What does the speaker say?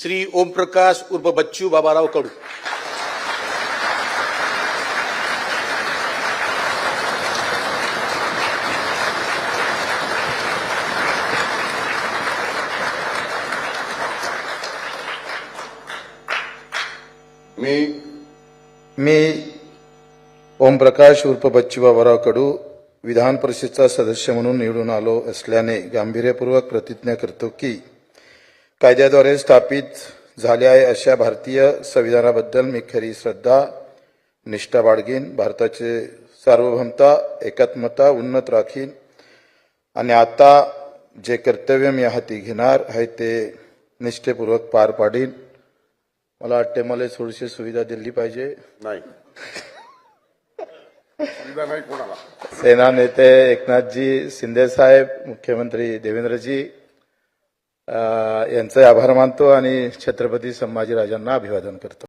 श्री ओमप्रकाश उर्फ बच्चू बाबाराव कडू। मी ओमप्रकाश उर्फ बच्चू बाबाराव कडू विधान परिषदेचा सदस्य म्हणून निवडून आलो असल्याने गांभीर्यपूर्वक प्रतिज्ञा करतो की कायद्याद्वारे स्थापित झाले आहे अशा भारतीय संविधानाबद्दल मी खरी श्रद्धा निष्ठा बाळगीन, भारताचे सार्वभौमता एकात्मता उन्नत राखीन आणि आता जे कर्तव्य मी हाती घेणार आहे ते निष्ठेपूर्वक पार पाडीन। मला वाटते मला थोडीशी सुविधा दिली पाहिजे। नाही सुविधा नाही कोणाला। सेना नेते एकनाथजी शिंदे साहेब, मुख्यमंत्री देवेंद्रजी यांचे आभार मानतो आणि छत्रपती संभाजीराजांना अभिवादन करतो।